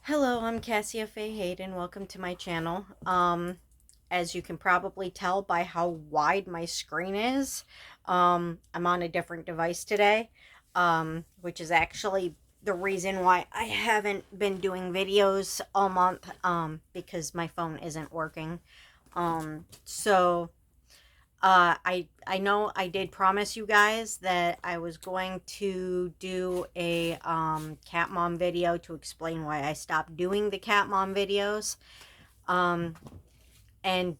Hello, I'm Cassia Faye Hayden. Welcome to my channel. As you can probably tell by how wide my screen is, I'm on a different device today, which is actually the reason why I haven't been doing videos all month, because my phone isn't working. So I know I did promise you guys that I was going to do a cat mom video to explain why I stopped doing the cat mom videos. Um, and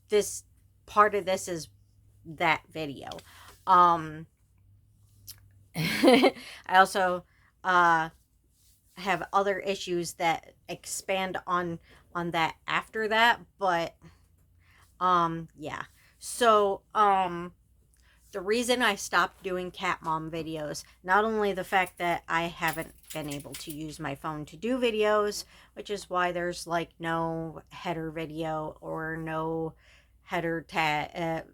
this part of this is that video. Um, I also uh, have other issues that expand on that after that, but yeah. So the reason I stopped doing cat mom videos, not only the fact that I haven't been able to use my phone to do videos, which is why there's like no header video or no header tag,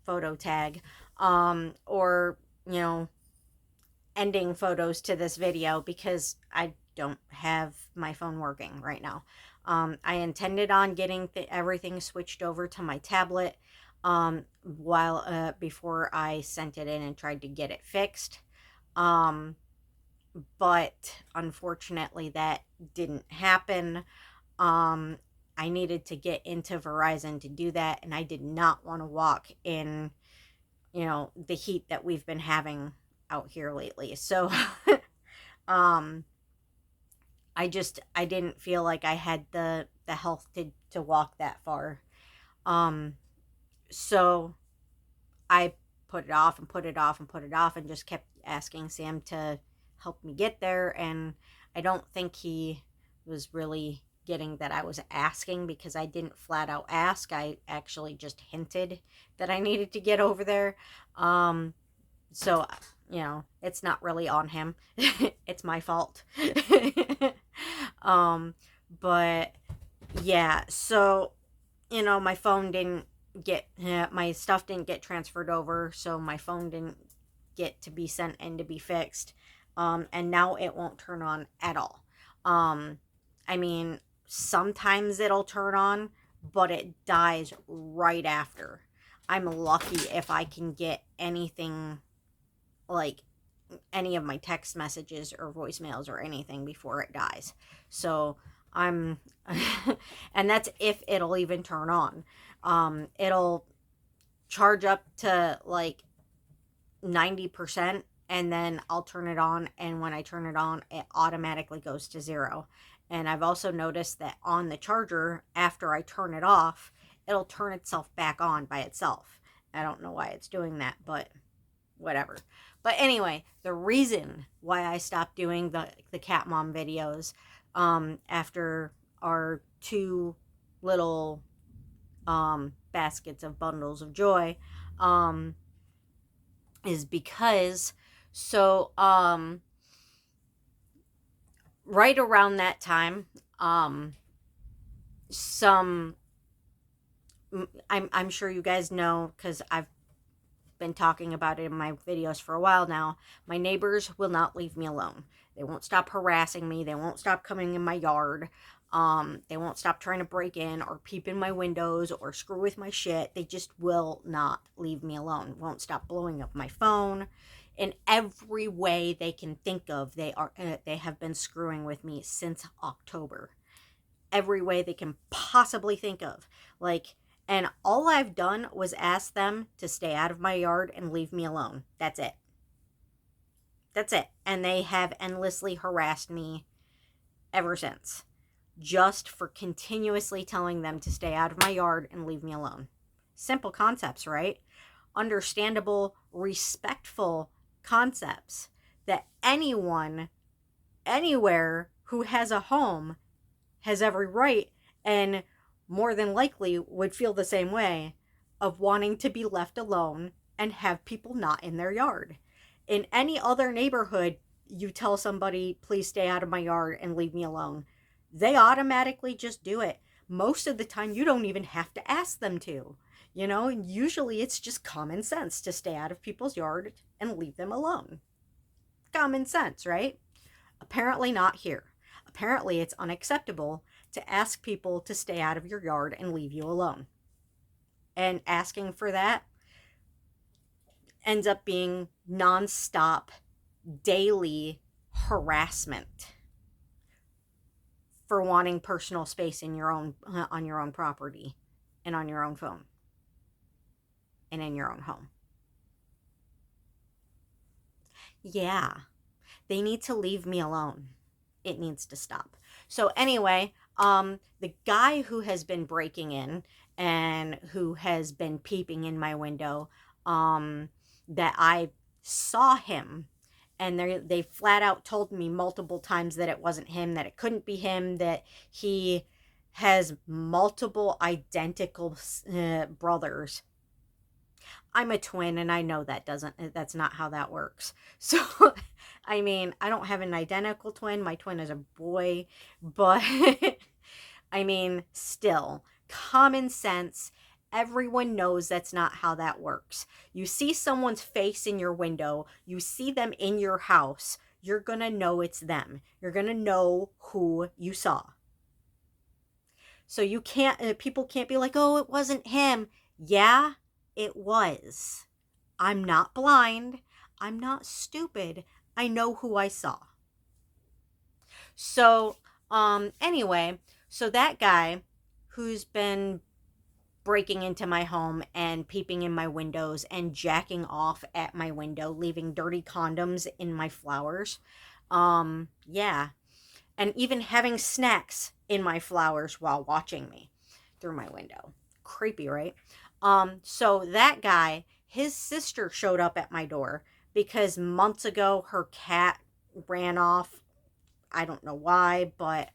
photo tag, or, you know, ending photos to this video because I don't have my phone working right now. I intended on getting everything switched over to my tablet while before I sent it in and tried to get it fixed. Um, but unfortunately, that didn't happen. Um, I needed to get into Verizon to do that, and I did not want to walk in, the heat that we've been having out here lately. So, um, I didn't feel like I had the health to walk that far. Um, so I put it off and put it off and put it off and just kept asking Sam to help me get there. And I don't think he was really getting that I was asking, because I didn't flat out ask. I actually just hinted that I needed to get over there. Um, so, it's not really on him. It's my fault. um, but yeah, so, my phone didn't my stuff didn't get transferred over, so my phone didn't get to be sent in to be fixed. And now it won't turn on at all. Um, I mean, sometimes it'll turn on, but it dies right after. I'm lucky if I can get anything like any of my text messages or voicemails or anything before it dies. So I'm, and that's if it'll even turn on. It'll charge up to like 90%, and then I'll turn it on. And when I turn it on, it automatically goes to zero. And I've also noticed that on the charger, after I turn it off, it'll turn itself back on by itself. I don't know why it's doing that, but whatever. But anyway, the reason why I stopped doing the cat mom videos after our two little baskets of bundles of joy um, is because so right around that time, some I'm sure you guys know, because I've been talking about it in my videos for a while now. My neighbors will not leave me alone. They won't stop harassing me. They won't stop coming in my yard. They won't stop trying to break in or peep in my windows or screw with my shit. They just will not leave me alone. Won't stop blowing up my phone. In every way they can think of, they have been screwing with me since October. Every way they can possibly think of. Like, and all I've done was ask them to stay out of my yard and leave me alone. That's it. That's it. And they have endlessly harassed me ever since, just for continuously telling them to stay out of my yard and leave me alone. Simple concepts, right? Understandable, respectful concepts that anyone, anywhere who has a home has every right, and more than likely would feel the same way, of wanting to be left alone and have people not in their yard. In any other neighborhood, you tell somebody, please stay out of my yard and leave me alone, they automatically just do it. Most of the time, you don't even have to ask them to. Usually it's just common sense to stay out of people's yard and leave them alone. Common sense, right? Apparently not here. apparently it's unacceptable to ask people to stay out of your yard and leave you alone. And asking for that ends up being nonstop, daily harassment for wanting personal space in your own on your own property and on your own phone and in your own home. Yeah, they need to leave me alone. It needs to stop. So anyway, the guy who has been breaking in and who has been peeping in my window, that I saw him, and they flat out told me multiple times that it wasn't him, that it couldn't be him, that he has multiple identical brothers. I'm a twin, and I know that's not how that works. So, I mean, I don't have an identical twin. My twin is a boy, but I mean, still, common sense. Everyone knows that's not how that works. You see someone's face in your window, you see them in your house, you're gonna know it's them. You're gonna know who you saw. So you can't, people can't be like, oh, it wasn't him. Yeah, it was. I'm not blind. I'm not stupid. I know who I saw. So, anyway, so that guy who's been breaking into my home and peeping in my windows and jacking off at my window, leaving dirty condoms in my flowers. Yeah. And even having snacks in my flowers while watching me through my window. Creepy, right? So that guy, his sister showed up at my door because months ago her cat ran off. I don't know why, but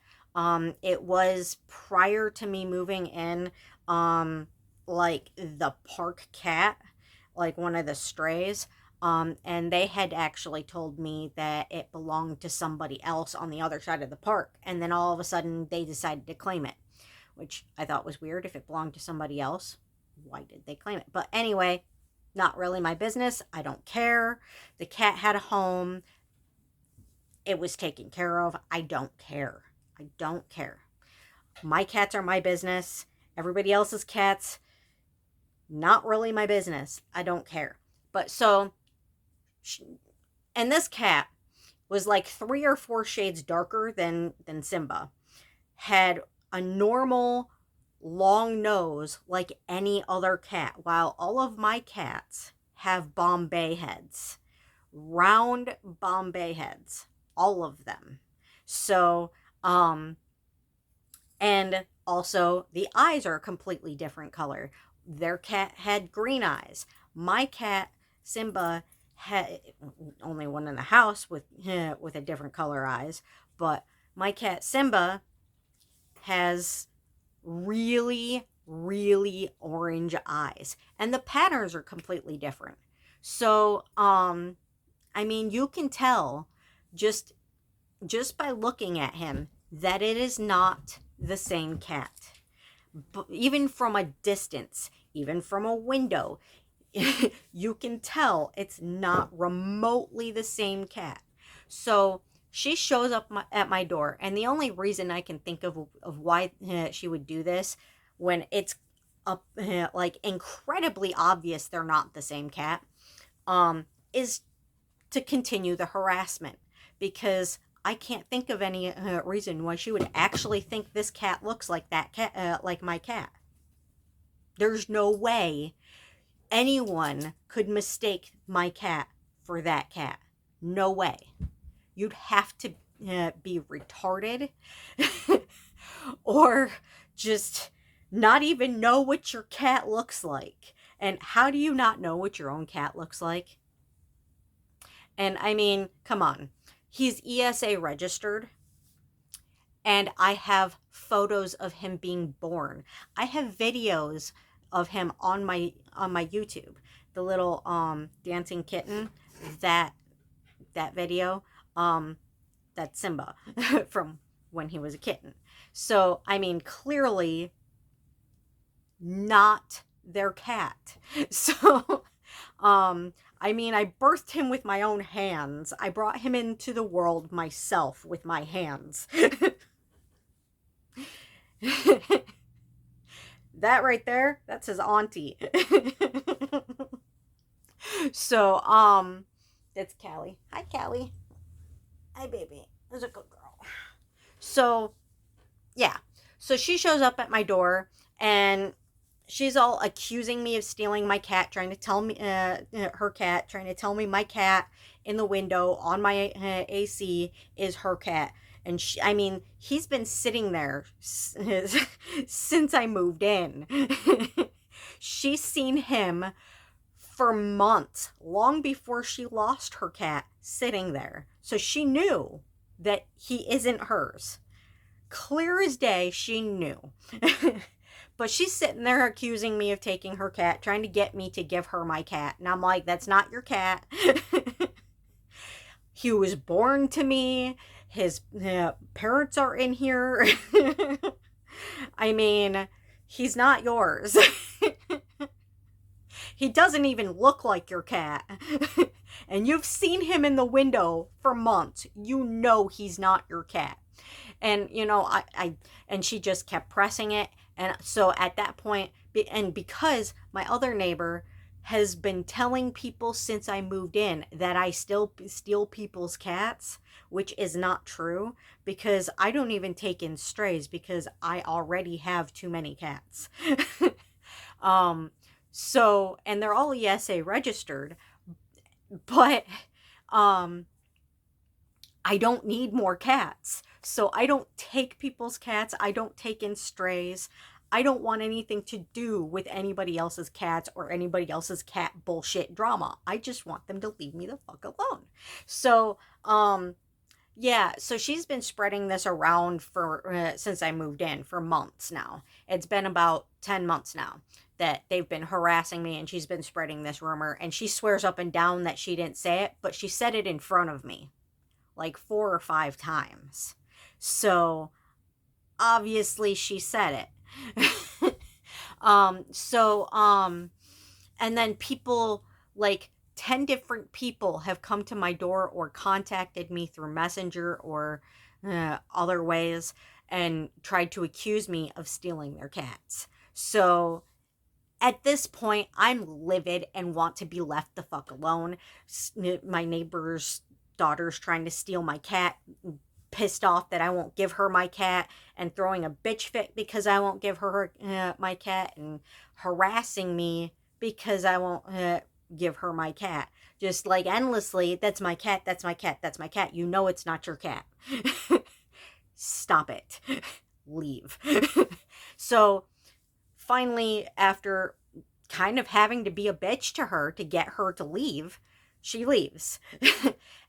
it was prior to me moving in. Like the park cat, like one of the strays. And they had actually told me that it belonged to somebody else on the other side of the park. And then all of a sudden they decided to claim it, which I thought was weird. If it belonged to somebody else, why did they claim it? But anyway, not really my business. I don't care. The cat had a home. It was taken care of. I don't care. I don't care. My cats are my business. Everybody else's cats, not really my business. I don't care. But so, and this cat was like 3 or 4 shades darker than Simba. Had a normal long nose like any other cat, while all of my cats have Bombay heads. Round Bombay heads. All of them. So, and also the eyes are a completely different color. Their cat had green eyes. My cat, Simba, had only one in the house with a different color eyes, but my cat Simba has really, really orange eyes, and the patterns are completely different. So, I mean, you can tell just by looking at him that it is not the same cat. But even from a distance, even from a window, you can tell it's not remotely the same cat. So she shows up at my door, and the only reason I can think of why she would do this, when it's like incredibly obvious they're not the same cat, is to continue the harassment, because I can't think of any reason why she would actually think this cat looks like that cat, like my cat. There's no way anyone could mistake my cat for that cat. No way. You'd have to be retarded or just not even know what your cat looks like. And how do you not know what your own cat looks like? And I mean, come on. He's ESA registered, and I have photos of him being born. I have videos of him on my YouTube. The little dancing kitten, that video, that's Simba from when he was a kitten. So, I mean, clearly not their cat. So, I mean, I birthed him with my own hands. I brought him into the world myself with my hands. That right there, that's his auntie. So, that's Callie. Hi, Callie. Hi, baby. There's a good girl. So, yeah. So she shows up at my door and she's all accusing me of stealing my cat, trying to tell me, her cat, trying to tell me my cat in the window on my AC is her cat. And I mean, he's been sitting there since I moved in. She's seen him for months, long before she lost her cat, sitting there. So she knew that he isn't hers. Clear as day, she knew. But she's sitting there accusing me of taking her cat, trying to get me to give her my cat. And I'm like, that's not your cat. He was born to me. His parents are in here. I mean, he's not yours. He doesn't even look like your cat. And you've seen him in the window for months. You know he's not your cat. And, you know, and she just kept pressing it. And so at that point, and because my other neighbor has been telling people since I moved in that I still steal people's cats, which is not true, because I don't even take in strays because I already have too many cats. So, and they're all ESA registered, but I don't need more cats. So I don't take people's cats. I don't take in strays. I don't want anything to do with anybody else's cats or anybody else's cat bullshit drama. I just want them to leave me the fuck alone. So, yeah, so she's been spreading this around for since I moved in for months now. It's been about 10 months now that they've been harassing me, and she's been spreading this rumor, and she swears up and down that she didn't say it, but she said it in front of me like 4 or 5 times. So obviously she said it. And then people, like 10 different people have come to my door or contacted me through Messenger or other ways and tried to accuse me of stealing their cats. So at this point, I'm livid and want to be left the fuck alone. My neighbor's daughter's trying to steal my cat, pissed off that I won't give her my cat, and throwing a bitch fit because I won't give her my cat, and harassing me because I won't give her my cat. Just like endlessly, that's my cat, that's my cat, that's my cat. You know it's not your cat. Stop it. Leave. So finally, after kind of having to be a bitch to her to get her to leave, she leaves.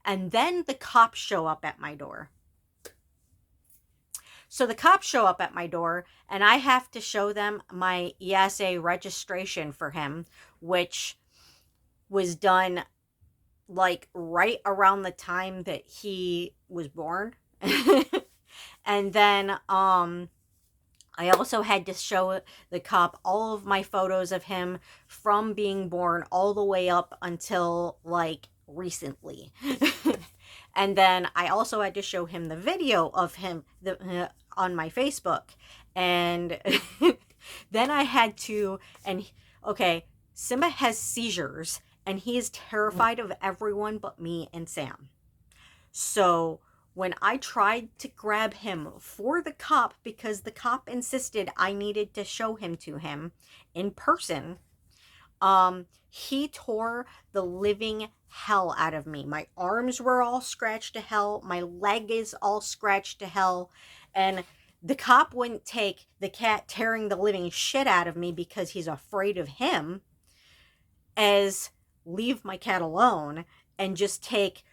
And then the cops show up at my door. So the cops show up at my door, and I have to show them my ESA registration for him, which was done like right around the time that he was born. And then I also had to show the cop all of my photos of him from being born all the way up until like recently. And then I also had to show him the video of him on my Facebook. And then I had to, okay, Simba has seizures and he is terrified of everyone but me and Sam. So when I tried to grab him for the cop, because the cop insisted I needed to show him to him in person, he tore the living hell out of me. My arms were all scratched to hell. My leg is all scratched to hell. And the cop wouldn't take the cat tearing the living shit out of me because he's afraid of him, as leave my cat alone and just take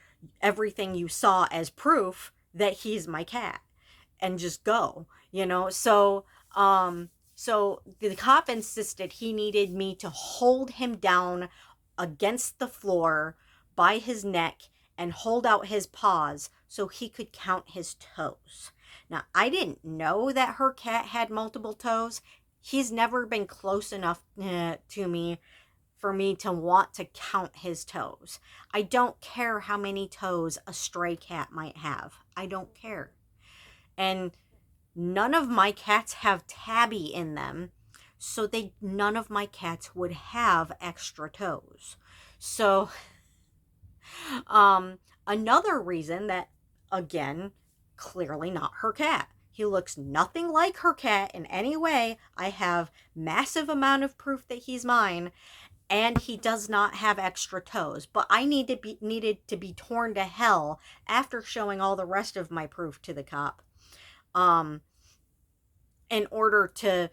everything you saw as proof that he's my cat and just go, you know? So the cop insisted he needed me to hold him down against the floor by his neck and hold out his paws so he could count his toes. Now, I didn't know that her cat had multiple toes. He's never been close enough to me for me to want to count his toes. I don't care how many toes a stray cat might have. I don't care. And none of my cats have tabby in them, so none of my cats would have extra toes. So another reason that, again, clearly not her cat. He looks nothing like her cat in any way. I have massive amount of proof that he's mine, and he does not have extra toes. But I needed to be torn to hell after showing all the rest of my proof to the cop, in order to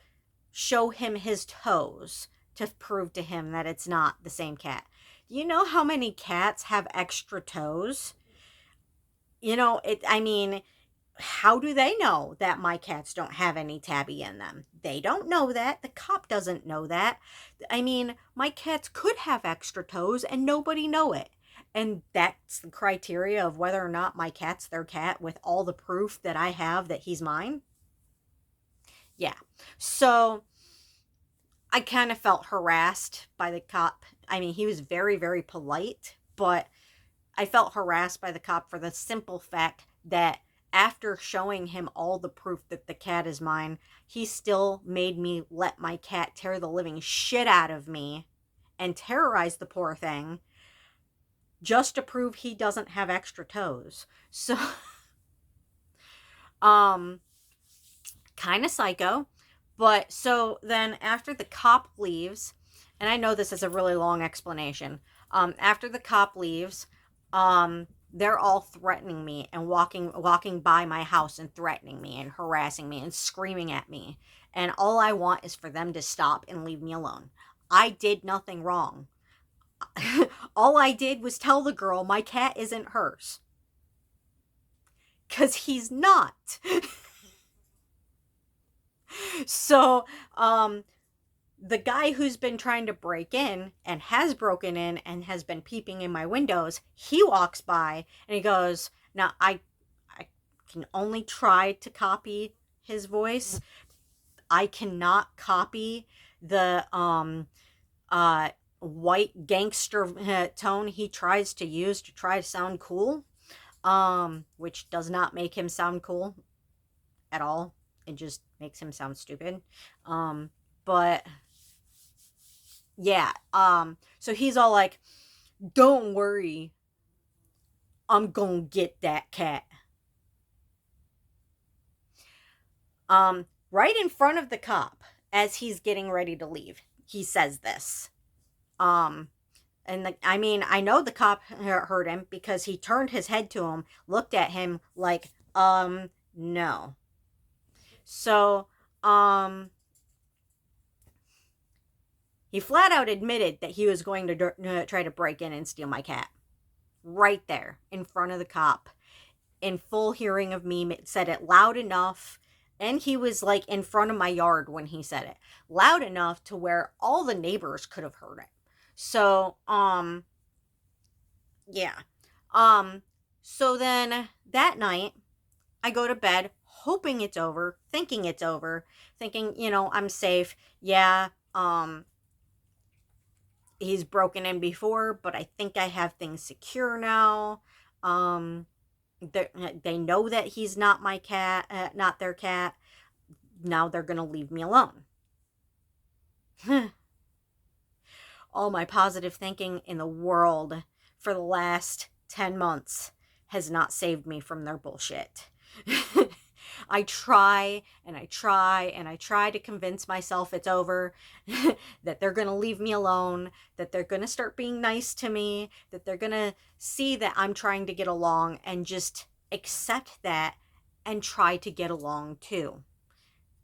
show him his toes to prove to him that it's not the same cat. Do you know how many cats have extra toes? I mean, how do they know that my cats don't have any tabby in them? They don't know that. The cop doesn't know that. I mean, my cats could have extra toes and nobody know it. And that's the criteria of whether or not my cat's their cat with all the proof that I have that he's mine. Yeah. So I kind of felt harassed by the cop. I mean, he was very, very polite, but I felt harassed by the cop for the simple fact that after showing him all the proof that the cat is mine, he still made me let my cat tear the living shit out of me and terrorize the poor thing just to prove he doesn't have extra toes. So, kind of psycho. But so then after the cop leaves, and I know this is a really long explanation, after the cop leaves, they're all threatening me and walking by my house and threatening me and harassing me and screaming at me. And all I want is for them to stop and leave me alone. I did nothing wrong. All I did was tell the girl my cat isn't hers. 'Cause he's not. So, the guy who's been trying to break in and has broken in and has been peeping in my windows, he walks by and he goes, now I can only try to copy his voice. I cannot copy the white gangster tone he tries to use to try to sound cool, which does not make him sound cool at all. It just makes him sound stupid. But yeah, so he's all like, don't worry, I'm gonna get that cat. Right in front of the cop, as he's getting ready to leave, he says this. And I mean, I know the cop heard him because he turned his head to him, looked at him like, no. So, he flat out admitted that he was going to try to break in and steal my cat. Right there, in front of the cop, in full hearing of me, said it loud enough, and he was like in front of my yard when he said it. Loud enough to where all the neighbors could have heard it. So, yeah. So then that night, I go to bed hoping it's over, thinking it's over, thinking, I'm safe. Yeah, he's broken in before, but I think I have things secure now. They know that he's not my cat, not their cat. Now they're going to leave me alone. All my positive thinking in the world for the last 10 months has not saved me from their bullshit. I try and I try and I try to convince myself it's over, that they're going to leave me alone, that they're going to start being nice to me, that they're going to see that I'm trying to get along and just accept that and try to get along too.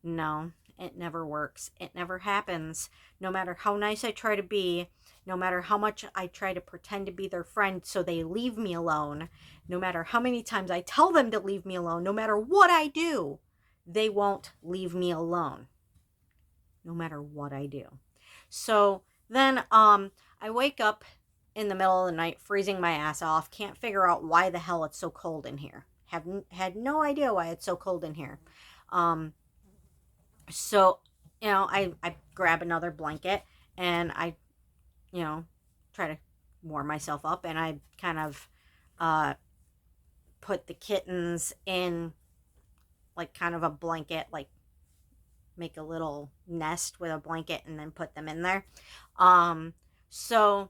No, it never works. It never happens. No matter how nice I try to be, no matter how much I try to pretend to be their friend so they leave me alone, no matter how many times I tell them to leave me alone, no matter what I do, they won't leave me alone. No matter what I do. So then I wake up in the middle of the night, freezing my ass off, can't figure out why the hell it's so cold in here. Had no idea why it's so cold in here. So, I grab another blanket and I you know, try to warm myself up, and I kind of uh, put the kittens in like kind of a blanket, like make a little nest with a blanket and then put them in there. Um, so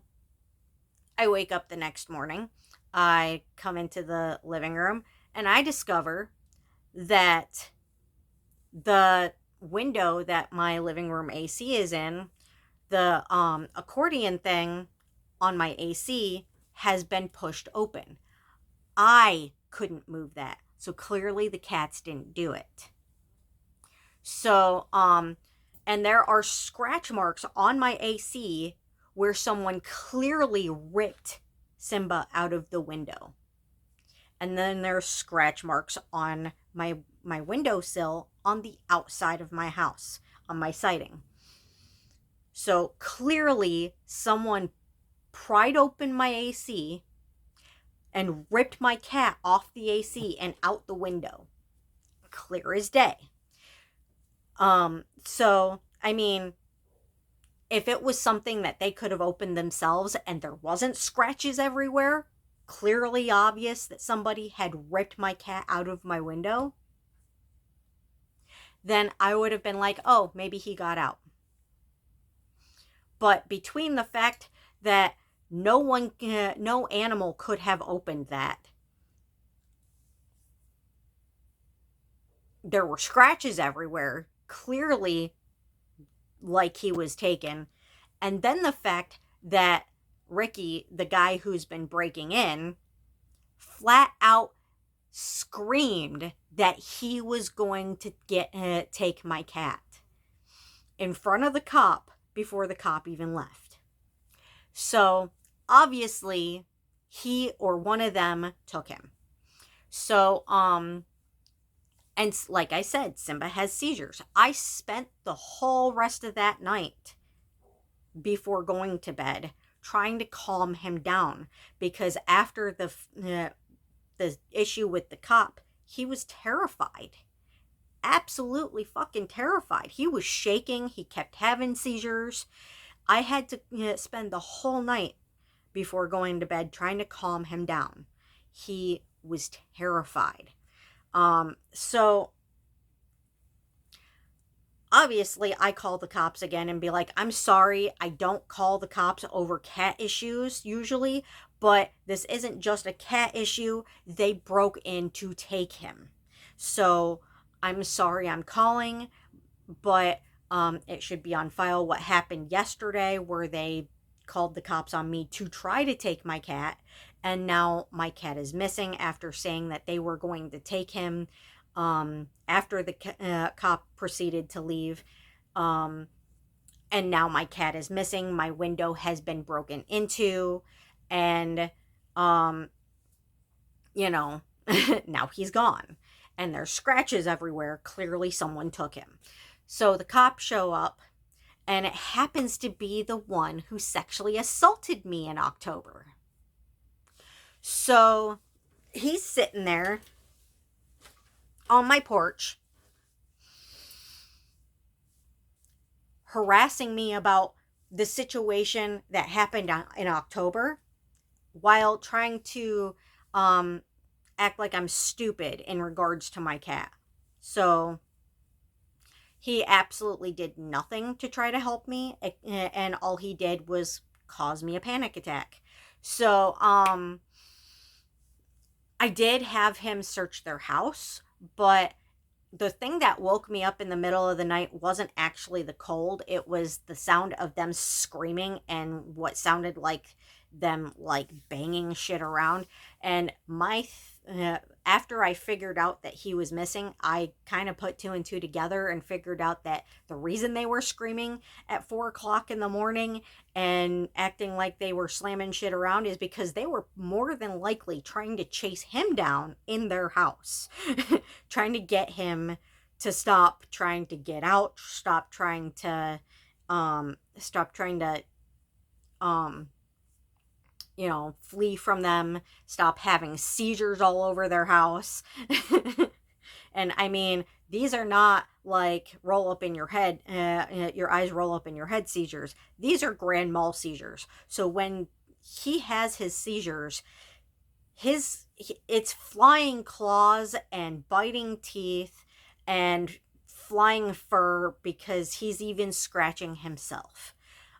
I wake up the next morning, I come into the living room, and I discover that the window that my living room AC is in, the accordion thing on my AC has been pushed open. I couldn't move that. So clearly the cats didn't do it. So, and there are scratch marks on my AC where someone clearly ripped Simba out of the window. And then there's scratch marks on my windowsill on the outside of my house, on my siding. So clearly someone pried open my AC and ripped my cat off the AC and out the window. Clear as day. So I mean, if it was something that they could have opened themselves and there wasn't scratches everywhere, clearly obvious that somebody had ripped my cat out of my window, then I would have been like, oh, maybe he got out. But between the fact that no animal could have opened that, there were scratches everywhere, clearly like he was taken, and then the fact that Ricky, the guy who's been breaking in, flat out screamed that he was going to take my cat in front of the cop before the cop even left. So obviously he or one of them took him. So and like I said, Simba has seizures. I spent the whole rest of that night before going to bed trying to calm him down, because after the issue with the cop, he was terrified. Absolutely fucking terrified. He was shaking. He kept having seizures. I had to spend the whole night before going to bed trying to calm him down. He was terrified. So obviously I call the cops again and be like, I'm sorry, I don't call the cops over cat issues usually, but this isn't just a cat issue. They broke in to take him. So I'm sorry I'm calling, but it should be on file what happened yesterday, where they called the cops on me to try to take my cat, and now my cat is missing after saying that they were going to take him after the cop proceeded to leave. And now my cat is missing. My window has been broken into, and you know, now he's gone, and there's scratches everywhere. Clearly someone took him. So the cops show up, and it happens to be the one who sexually assaulted me in October. So he's sitting there on my porch harassing me about the situation that happened in October, while trying to act like I'm stupid in regards to my cat. So he absolutely did nothing to try to help me, and all he did was cause me a panic attack. So I did have him search their house, but the thing that woke me up in the middle of the night wasn't actually the cold. It was the sound of them screaming and what sounded like them like banging shit around. And after I figured out that he was missing, I kind of put two and two together and figured out that the reason they were screaming at 4:00 in the morning and acting like they were slamming shit around is because they were more than likely trying to chase him down in their house, trying to get him to stop trying to get out, stop trying to flee from them, stop having seizures all over their house. And I mean, these are not like roll up in your head, your eyes roll up in your head seizures. These are grand mal seizures. So when he has his seizures, it's flying claws and biting teeth and flying fur, because he's even scratching himself.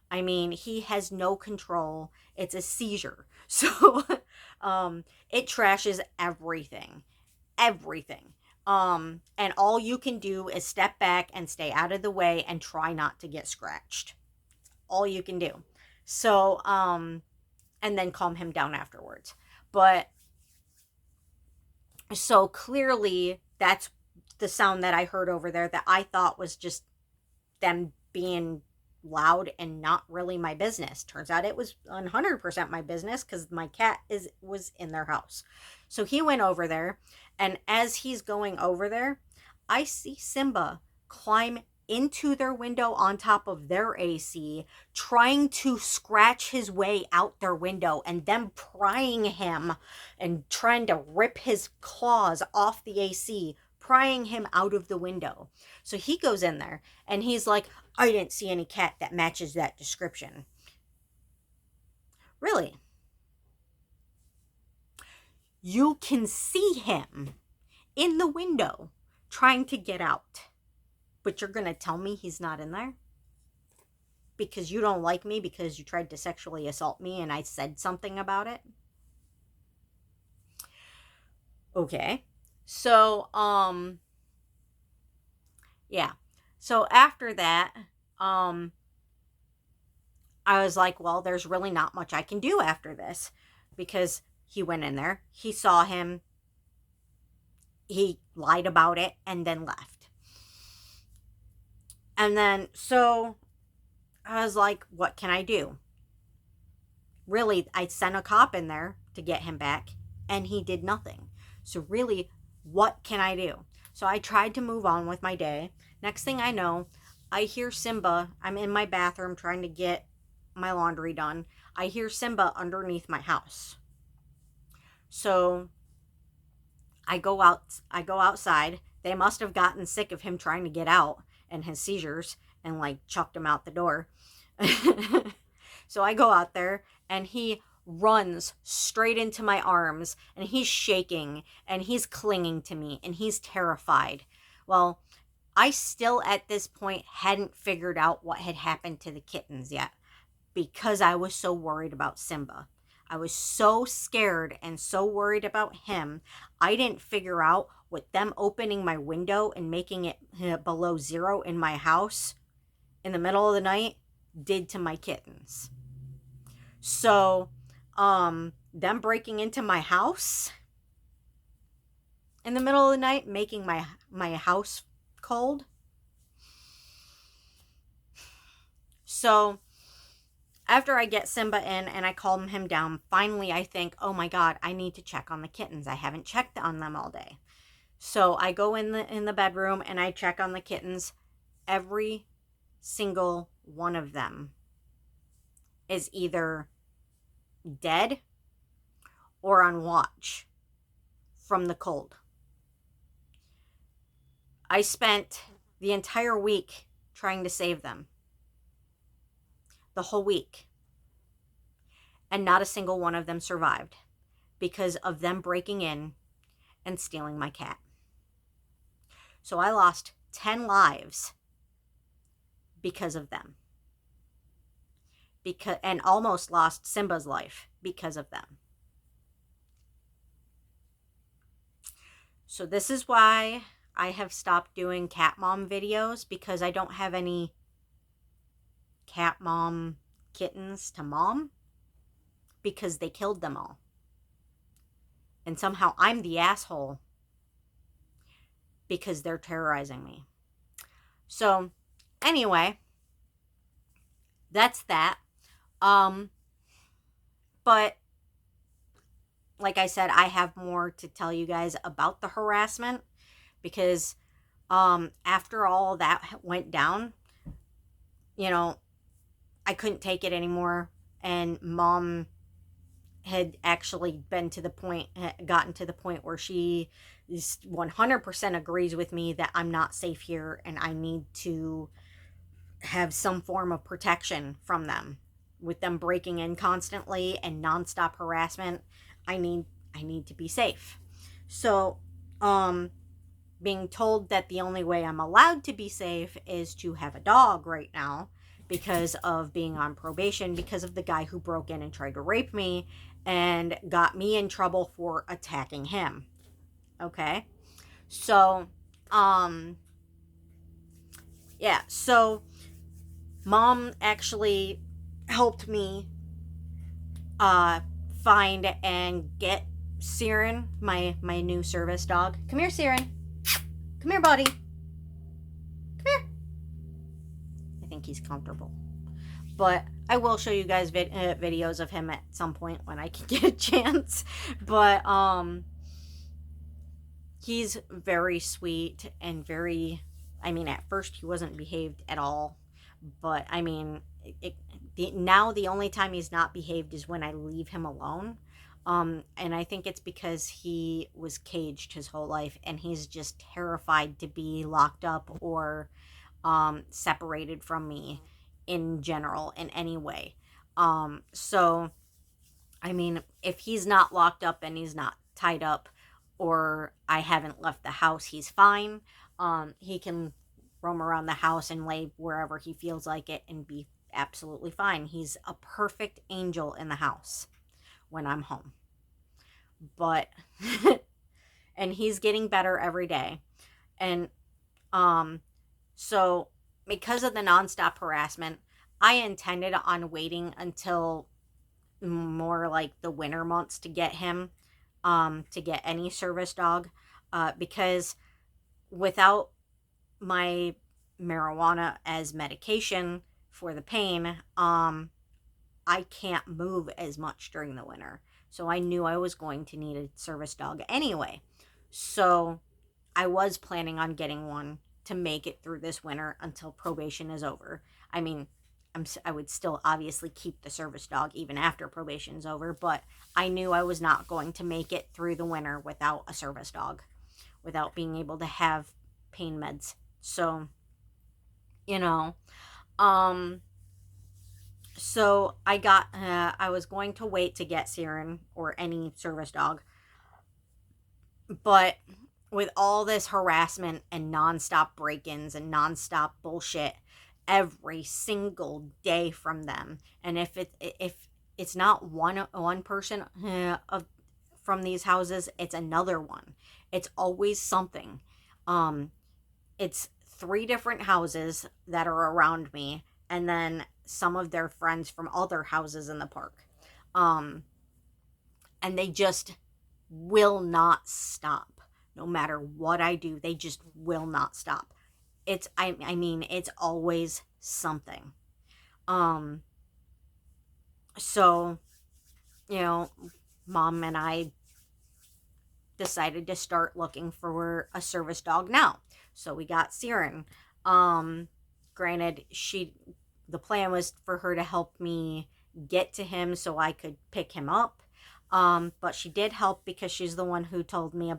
I mean, he has no control. It's a seizure. So it trashes everything. Everything. And all you can do is step back and stay out of the way and try not to get scratched. All you can do. So and then calm him down afterwards. But so clearly that's the sound that I heard over there that I thought was just them being loud and not really my business. Turns out it was 100% my business, because my cat was in their house. So he went over there, and as he's going over there, I see Simba climb into their window on top of their AC, trying to scratch his way out their window, and them prying him and trying to rip his claws off the AC, prying him out of the window. So he goes in there and he's like, I didn't see any cat that matches that description. Really? You can see him in the window trying to get out, but you're going to tell me he's not in there? Because you don't like me because you tried to sexually assault me and I said something about it? Okay. So, yeah. So after that, I was like, well, there's really not much I can do after this, because he went in there, he saw him, he lied about it, and then left. And then, so I was like, what can I do? Really, I sent a cop in there to get him back, and he did nothing. So really, what can I do? So I tried to move on with my day. Next thing I know, I hear Simba. I'm in my bathroom trying to get my laundry done. I hear Simba underneath my house. So I go outside. They must have gotten sick of him trying to get out and his seizures, and like chucked him out the door. So I go out there, and he runs straight into my arms, and he's shaking and he's clinging to me and he's terrified. Well, I still at this point hadn't figured out what had happened to the kittens yet, because I was so worried about Simba. I was so scared and so worried about him. I didn't figure out what them opening my window and making it below zero in my house in the middle of the night did to my kittens. So, them breaking into my house in the middle of the night, making my house cold. So, after I get Simba in and I calm him down, finally I think, oh my God, I need to check on the kittens. I haven't checked on them all day. So I go in the bedroom and I check on the kittens. Every single one of them is either dead or on watch from the cold. I spent the entire week trying to save them. The whole week. And not a single one of them survived because of them breaking in and stealing my cat. So I lost 10 lives because of them. And almost lost Simba's life because of them. So this is why I have stopped doing cat mom videos, because I don't have any cat mom kittens to mom, because they killed them all. And somehow I'm the asshole because they're terrorizing me. So anyway, that's that. But like I said, I have more to tell you guys about the harassment, because after all that went down, I couldn't take it anymore, and Mom had actually gotten to the point where she 100% agrees with me that I'm not safe here and I need to have some form of protection from them. With them breaking in constantly and nonstop harassment, I need to be safe. So, being told that the only way I'm allowed to be safe is to have a dog right now because of being on probation, because of the guy who broke in and tried to rape me and got me in trouble for attacking him. Okay? So, yeah, so mom actually helped me find and get Siren, my new service dog. Come here, Siren. Come here, buddy. Come here. I think he's comfortable. But I will show you guys videos of him at some point when I can get a chance. But he's very sweet and very, I mean, at first he wasn't behaved at all. But I mean, now the only time he's not behaved is when I leave him alone. And I think it's because he was caged his whole life and he's just terrified to be locked up or separated from me in general in any way. So, I mean, if he's not locked up and he's not tied up or I haven't left the house, he's fine. He can roam around the house and lay wherever he feels like it and be absolutely fine. He's a perfect angel in the house when I'm home. But and he's getting better every day. And so because of the nonstop harassment, I intended on waiting until more like the winter months to get him, to get any service dog, because without my marijuana as medication for the pain, I can't move as much during the winter. So I knew I was going to need a service dog anyway. So I was planning on getting one to make it through this winter until probation is over. I mean, I would still obviously keep the service dog even after probation is over, but I knew I was not going to make it through the winter without a service dog, without being able to have pain meds. So, you know, so I was going to wait to get Siren or any service dog, but with all this harassment and nonstop break-ins and nonstop bullshit every single day from them, and if it's not one person from these houses, it's another one. It's always something. It's 3 different houses that are around me, and then some of their friends from other houses in the park. And they just will not stop. No matter what I do, they just will not stop. I mean, it's always something. So, you know, mom and I decided to start looking for a service dog now. So we got Siren. Granted, the plan was for her to help me get to him so I could pick him up. But she did help because she's the one who told me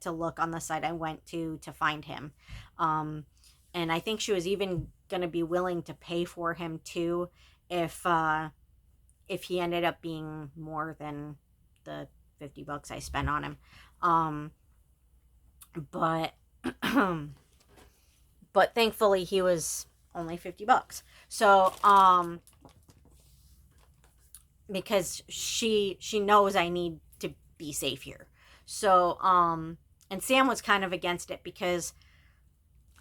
to look on the site I went to find him. And I think she was even going to be willing to pay for him too if he ended up being more than the $50 I spent on him. But but thankfully he was only $50. So because she knows I need to be safe here. So and Sam was kind of against it because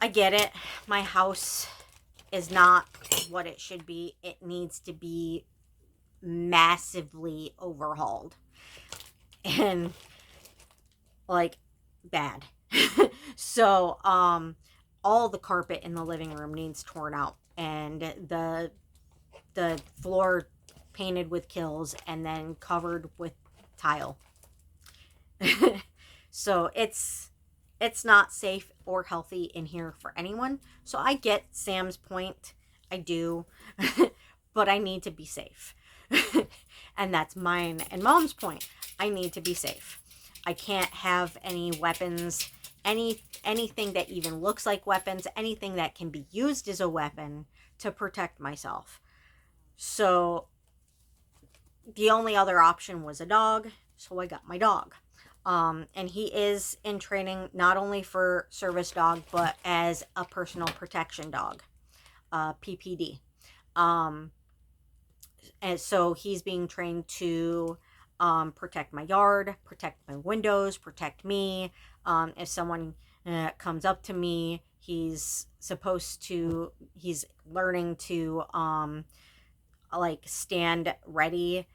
I get it. My house is not what it should be. It needs to be massively overhauled. And like bad. So all the carpet in the living room needs torn out and the floor painted with Kills and then covered with tile. So it's not safe or healthy in here for anyone. So I get Sam's point. I do. But I need to be safe. And that's mine and mom's point. I need to be safe. I can't have any weapons, anything that even looks like weapons, anything that can be used as a weapon to protect myself. So the only other option was a dog, so I got my dog. And he is in training not only for service dog, but as a personal protection dog, PPD. Um, and so he's being trained to protect my yard, protect my windows, protect me. If someone comes up to me, he's learning to like stand ready,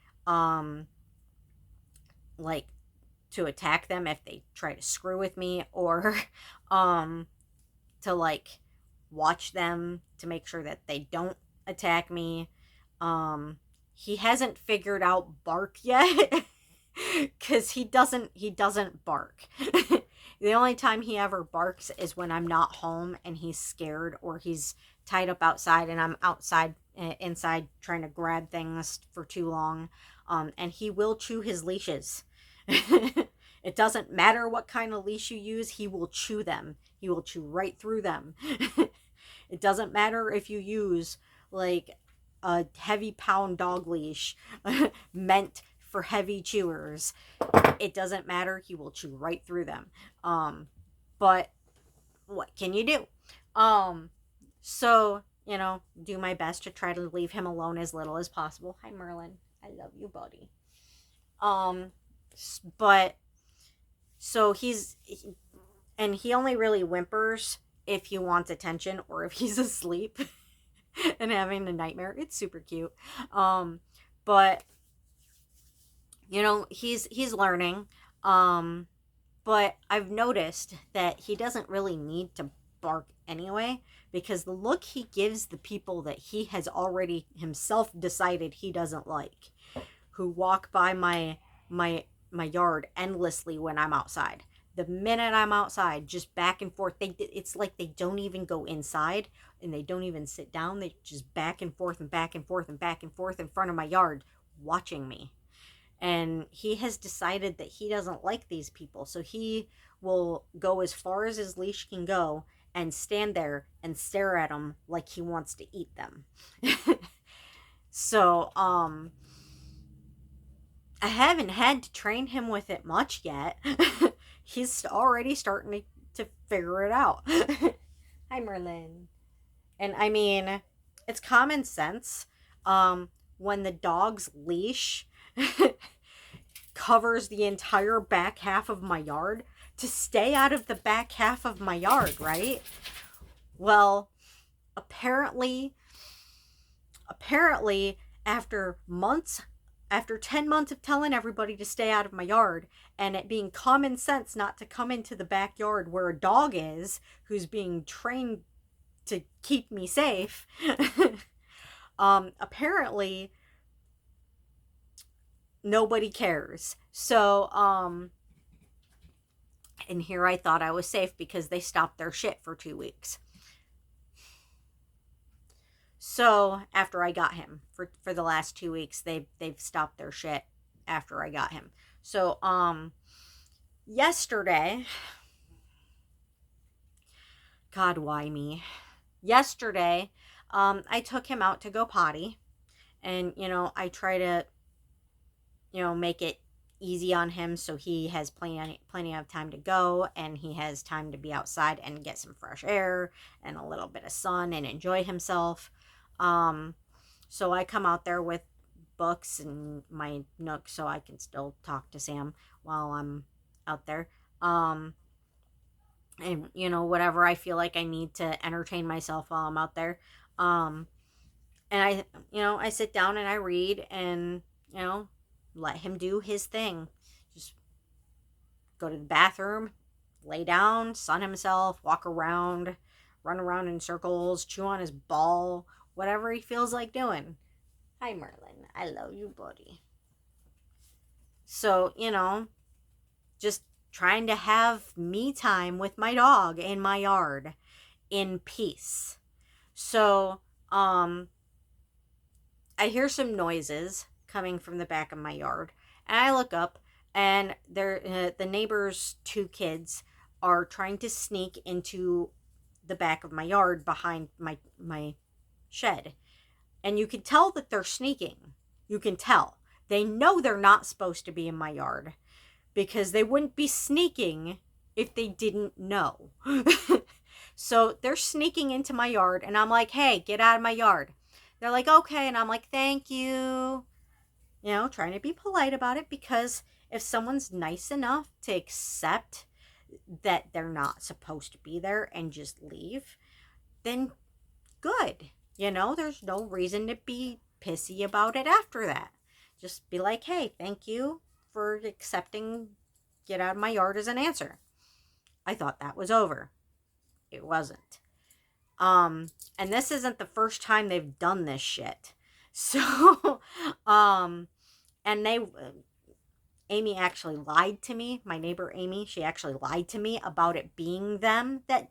like to attack them if they try to screw with me, or to like watch them to make sure that they don't attack me. He hasn't figured out bark yet because he doesn't bark. The only time he ever barks is when I'm not home and he's scared, or he's tied up outside and I'm inside trying to grab things for too long. And he will chew his leashes. It doesn't matter what kind of leash you use, he will chew them. He will chew right through them. It doesn't matter if you use like a heavy pound dog leash meant for heavy chewers. It doesn't matter, he will chew right through them. But what can you do? So, do my best to try to leave him alone as little as possible. Hi, Merlin. I love you, buddy. But so he only really whimpers if he wants attention or if he's asleep and having a nightmare. It's super cute. But he's learning. But I've noticed that he doesn't really need to bark anyway, because the look he gives the people that he has already himself decided he doesn't like, who walk by my yard endlessly when I'm outside. The minute I'm outside, just back and forth, it's like they don't even go inside and they don't even sit down. They just back and forth and back and forth and back and forth in front of my yard watching me. And he has decided that he doesn't like these people, so he will go as far as his leash can go and stand there and stare at them like he wants to eat them. So I haven't had to train him with it much yet. He's already starting to figure it out. Hi, Merlin. And I mean, it's common sense. When the dog's leash covers the entire back half of my yard, to stay out of the back half of my yard, right? Well, apparently after 10 months of telling everybody to stay out of my yard, and it being common sense not to come into the backyard where a dog is who's being trained to keep me safe, apparently nobody cares. So, and here I thought I was safe because they stopped their shit for 2 weeks. So after I got him, for the last 2 weeks, they've stopped their shit after I got him. So yesterday, God, why me? Yesterday, I took him out to go potty, and I try to make it easy on him so he has plenty of time to go, and he has time to be outside and get some fresh air and a little bit of sun and enjoy himself. So I come out there with books and my Nook so I can still talk to Sam while I'm out there. And whatever I feel like I need to entertain myself while I'm out there. And I sit down and I read, and let him do his thing. Just go to the bathroom, lay down, sun himself, walk around, run around in circles, chew on his ball, whatever he feels like doing. Hi, Merlin. I love you, buddy. So, just trying to have me time with my dog in my yard in peace. So, I hear some noises coming from the back of my yard, and I look up, and the neighbor's two kids are trying to sneak into the back of my yard behind my shed. And you can tell that they're sneaking. You can tell. They know they're not supposed to be in my yard because they wouldn't be sneaking if they didn't know. So they're sneaking into my yard, and I'm like, hey, get out of my yard. They're like, okay. And I'm like, thank you. You know, trying to be polite about it, because if someone's nice enough to accept that they're not supposed to be there and just leave, then good. You know, there's no reason to be pissy about it after that. Just be like, hey, thank you for accepting get out of my yard as an answer. I thought that was over. It wasn't. And this isn't the first time they've done this shit. So, and Amy actually lied to me. My neighbor Amy, she actually lied to me about it being them that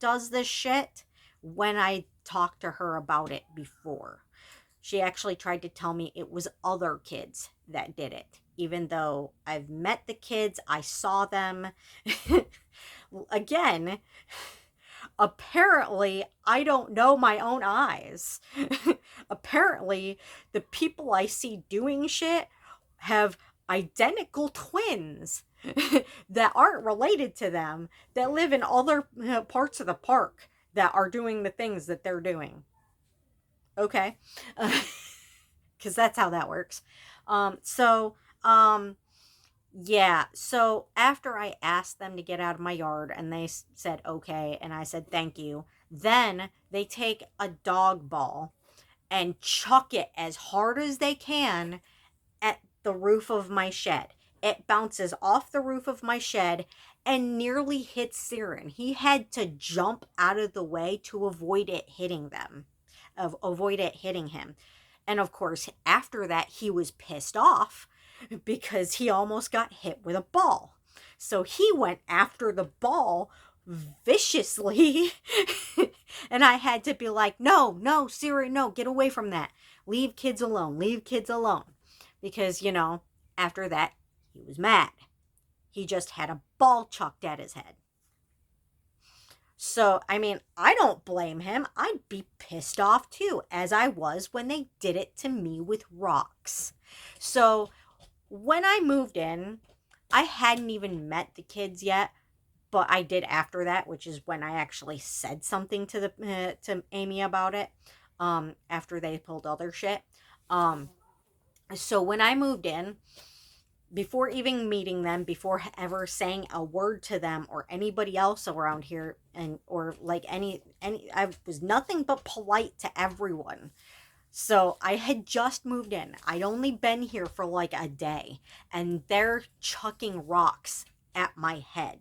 does this shit when I talked to her about it before. She actually tried to tell me it was other kids that did it, even though I've met the kids, I saw them. Again, apparently I don't know my own eyes. Apparently, the people I see doing shit have identical twins that aren't related to them, that live in other parts of the park, that are doing the things that they're doing. Okay. Because that's how that works. So, yeah. So after I asked them to get out of my yard and they said okay, and I said thank you, then they take a dog ball and chuck it as hard as they can at the roof of my shed. It bounces off the roof of my shed and nearly hits Siren. He had to jump out of the way to avoid it hitting them, avoid it hitting him. And of course, after that, he was pissed off because he almost got hit with a ball. So he went after the ball viciously. And I had to be like, no, Siri, no, get away from that. Leave kids alone. Leave kids alone. Because, you know, after that, he was mad. He just had a ball chucked at his head. So, I mean, I don't blame him. I'd be pissed off too, as I was when they did it to me with rocks. So, when I moved in, I hadn't even met the kids yet, but I did after that, which is when I actually said something to to Amy about it. After they pulled all their shit. So when I moved in, before even meeting them, before ever saying a word to them or anybody else around here, and or like any I was nothing but polite to everyone. So I had just moved in. I'd only been here for like a day, and they're chucking rocks at my head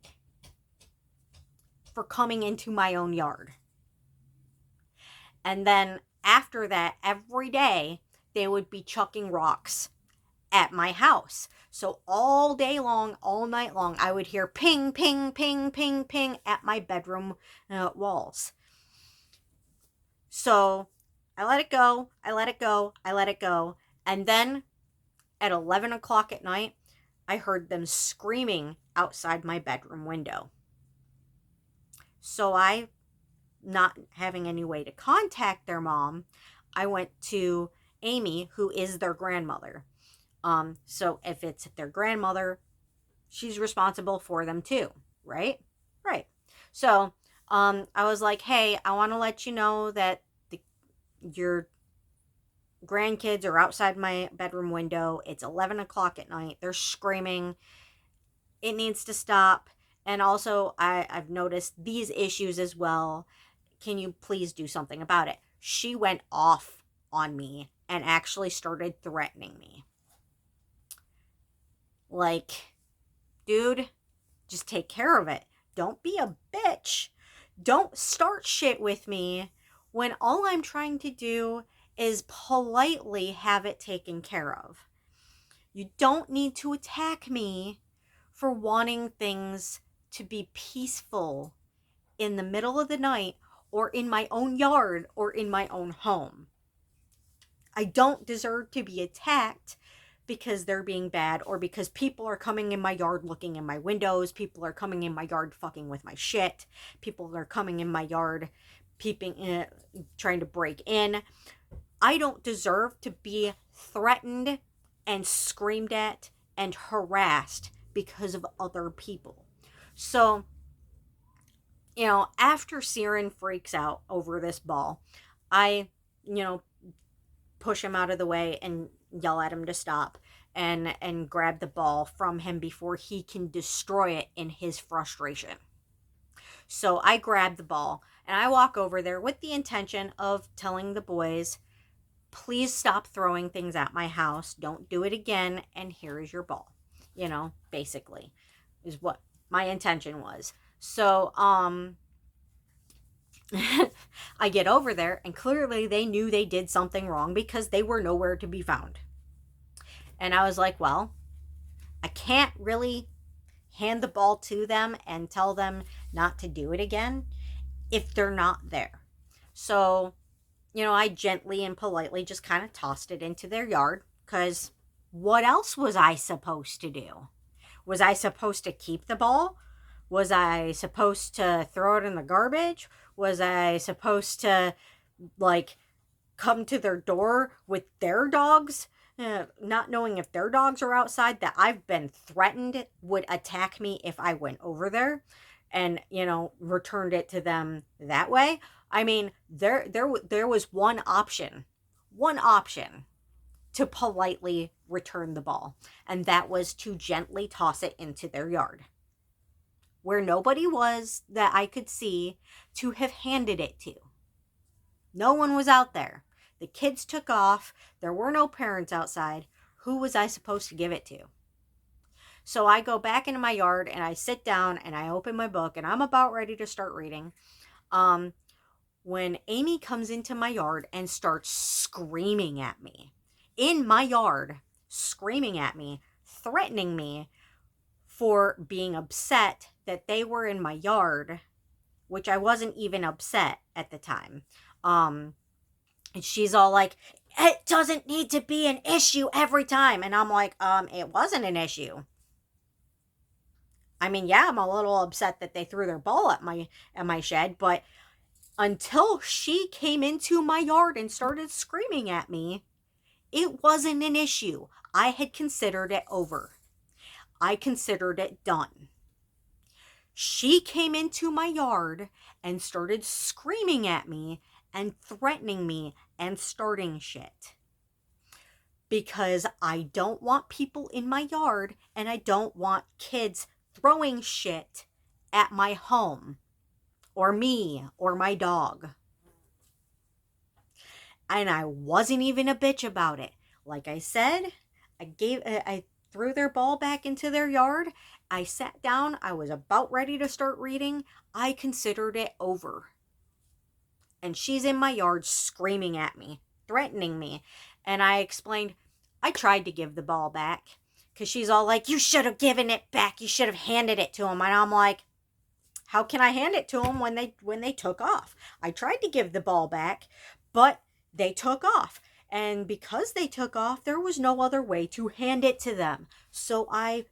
for coming into my own yard. And then after that, every day they would be chucking rocks at my house. So all day long, all night long, I would hear ping, ping, ping, ping, ping at my bedroom walls. So I let it go. I let it go. I let it go. And then at 11 o'clock at night, I heard them screaming outside my bedroom window. So I, not having any way to contact their mom, I went to Amy, who is their grandmother. So if it's their grandmother, she's responsible for them too, right? Right. So, I was like, hey, I want to let you know that your grandkids are outside my bedroom window. It's 11 o'clock at night. They're screaming. It needs to stop. And also, I've noticed these issues as well. Can you please do something about it? She went off on me and actually started threatening me. Like, dude, just take care of it. Don't be a bitch. Don't start shit with me when all I'm trying to do is politely have it taken care of. You don't need to attack me for wanting things to be peaceful in the middle of the night or in my own yard or in my own home. I don't deserve to be attacked because they're being bad, or because people are coming in my yard looking in my windows, people are coming in my yard fucking with my shit, people are coming in my yard peeping in, trying to break in. I don't deserve to be threatened and screamed at and harassed because of other people. So, after Siren freaks out over this ball, I, push him out of the way and yell at him to stop, and grab the ball from him before he can destroy it in his frustration. So I grab the ball and I walk over there with the intention of telling the boys, please stop throwing things at my house. Don't do it again. And here is your ball. Basically is what my intention was. So, I get over there and clearly they knew they did something wrong because they were nowhere to be found. And I was like, well, I can't really hand the ball to them and tell them not to do it again if they're not there. So, I gently and politely just kind of tossed it into their yard, because what else was I supposed to do? Was I supposed to keep the ball? Was I supposed to throw it in the garbage? Was I supposed to, come to their door with their dogs, not knowing if their dogs are outside that I've been threatened would attack me if I went over there and, returned it to them that way? I mean, there was one option to politely return the ball, and that was to gently toss it into their yard where nobody was that I could see to have handed it to. No one was out there. The kids took off. There were no parents outside. Who was I supposed to give it to? So I go back into my yard and I sit down and I open my book and I'm about ready to start reading. When Amy comes into my yard and starts screaming at me in my yard, screaming at me, threatening me for being upset that they were in my yard, which I wasn't even upset at the time. And she's all like, it doesn't need to be an issue every time. And I'm like, it wasn't an issue. I mean, yeah, I'm a little upset that they threw their ball at my shed, but until she came into my yard and started screaming at me, it wasn't an issue. I had considered it over. I considered it done. She came into my yard and started screaming at me and threatening me and starting shit. Because I don't want people in my yard and I don't want kids throwing shit at my home or me or my dog. And I wasn't even a bitch about it. Like I said, I threw their ball back into their yard. I sat down. I was about ready to start reading. I considered it over. And she's in my yard screaming at me, threatening me. And I explained, I tried to give the ball back. Because she's all like, you should have given it back. You should have handed it to him. And I'm like, how can I hand it to them when they took off? I tried to give the ball back, but they took off. And because they took off, there was no other way to hand it to them. So I